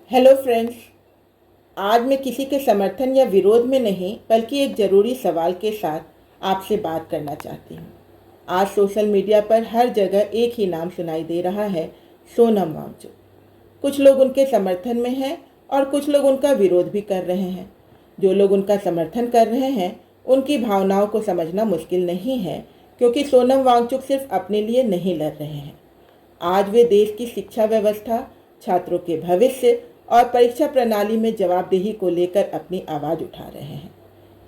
Hello friends. आज मैं किसी के समर्थन या विरोध में नहीं बल्कि एक ज़रूरी सवाल के साथ आपसे बात करना चाहती हूँ। आज सोशल मीडिया पर हर जगह एक ही नाम सुनाई दे रहा है, सोनम वांगचुक। कुछ लोग उनके समर्थन में हैं और कुछ लोग उनका विरोध भी कर रहे हैं। जो लोग उनका समर्थन कर रहे हैं उनकी भावनाओं को समझना मुश्किल नहीं है, क्योंकि सोनम वांगचुक सिर्फ अपने लिए नहीं लड़ रहे हैं। आज वे देश की शिक्षा व्यवस्था, छात्रों के भविष्य और परीक्षा प्रणाली में जवाबदेही को लेकर अपनी आवाज़ उठा रहे हैं।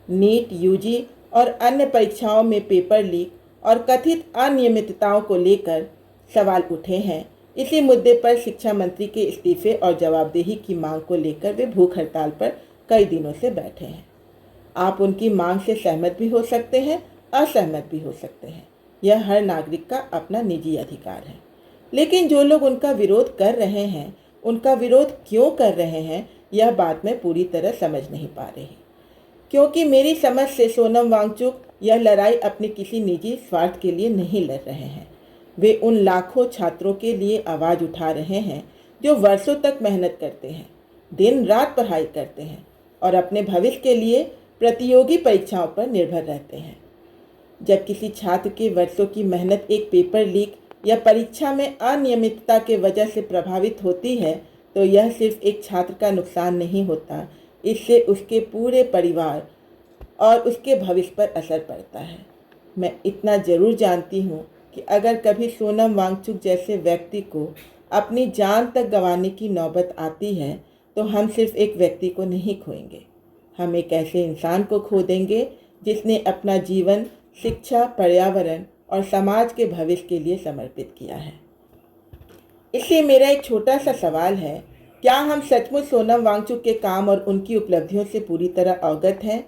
नीट, यूजी और अन्य परीक्षाओं में पेपर लीक और कथित अनियमितताओं को लेकर सवाल उठे हैं। इसी मुद्दे पर शिक्षा मंत्री के इस्तीफे और जवाबदेही की मांग को लेकर वे भूख हड़ताल पर कई दिनों से बैठे हैं। आप उनकी मांग से सहमत भी हो सकते हैं, असहमत भी हो सकते हैं। यह हर नागरिक का अपना निजी अधिकार है। लेकिन जो लोग उनका विरोध कर रहे हैं, उनका विरोध क्यों कर रहे हैं, यह बात मैं पूरी तरह समझ नहीं पा रही। क्योंकि मेरी समझ से सोनम वांगचुक यह लड़ाई अपने किसी निजी स्वार्थ के लिए नहीं लड़ रहे हैं। वे उन लाखों छात्रों के लिए आवाज़ उठा रहे हैं जो वर्षों तक मेहनत करते हैं, दिन रात पढ़ाई करते हैं और अपने भविष्य के लिए प्रतियोगी परीक्षाओं पर निर्भर रहते हैं। जब किसी छात्र के वर्षों की मेहनत एक पेपर लीक या परीक्षा में अनियमितता के वजह से प्रभावित होती है, तो यह सिर्फ एक छात्र का नुकसान नहीं होता, इससे उसके पूरे परिवार और उसके भविष्य पर असर पड़ता है। मैं इतना ज़रूर जानती हूँ कि अगर कभी सोनम वांगचुक जैसे व्यक्ति को अपनी जान तक गंवाने की नौबत आती है, तो हम सिर्फ एक व्यक्ति को नहीं खोएंगे, हम एक ऐसे इंसान को खो देंगे जिसने अपना जीवन शिक्षा, पर्यावरण और समाज के भविष्य के लिए समर्पित किया है। इसलिए मेरा एक छोटा सा सवाल है, क्या हम सचमुच सोनम वांगचुक के काम और उनकी उपलब्धियों से पूरी तरह अवगत हैं?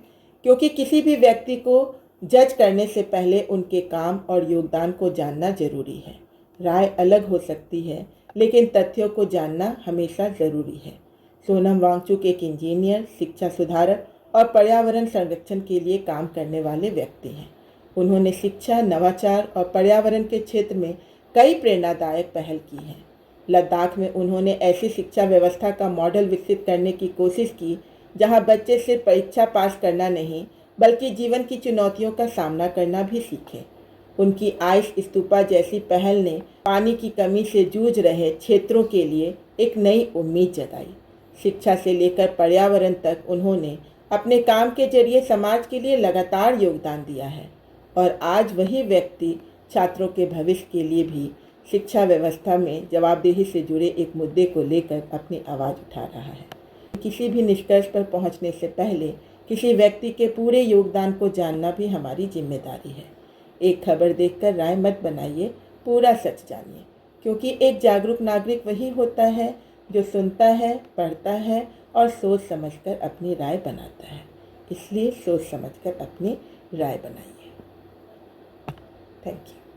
क्योंकि किसी भी व्यक्ति को जज करने से पहले उनके काम और योगदान को जानना जरूरी है। राय अलग हो सकती है, लेकिन तथ्यों को जानना हमेशा ज़रूरी है। सोनम वांगचुक एक इंजीनियर, शिक्षा सुधारक और पर्यावरण संरक्षण के लिए काम करने वाले व्यक्ति हैं। उन्होंने शिक्षा, नवाचार और पर्यावरण के क्षेत्र में कई प्रेरणादायक पहल की हैं। लद्दाख में उन्होंने ऐसी शिक्षा व्यवस्था का मॉडल विकसित करने की कोशिश की जहां बच्चे सिर्फ परीक्षा पास करना नहीं बल्कि जीवन की चुनौतियों का सामना करना भी सीखें। उनकी आइस स्तूपा जैसी पहल ने पानी की कमी से जूझ रहे क्षेत्रों के लिए एक नई उम्मीद जगाई। शिक्षा से लेकर पर्यावरण तक उन्होंने अपने काम के जरिए समाज के लिए लगातार योगदान दिया है और आज वही व्यक्ति छात्रों के भविष्य के लिए भी शिक्षा व्यवस्था में जवाबदेही से जुड़े एक मुद्दे को लेकर अपनी आवाज़ उठा रहा है। किसी भी निष्कर्ष पर पहुंचने से पहले किसी व्यक्ति के पूरे योगदान को जानना भी हमारी जिम्मेदारी है। एक खबर देखकर राय मत बनाइए, पूरा सच जानिए, क्योंकि एक जागरूक नागरिक वही होता है जो सुनता है, पढ़ता है और सोच समझकर अपनी राय बनाता है। इसलिए सोच समझकर अपनी राय बनाइए। Thank you.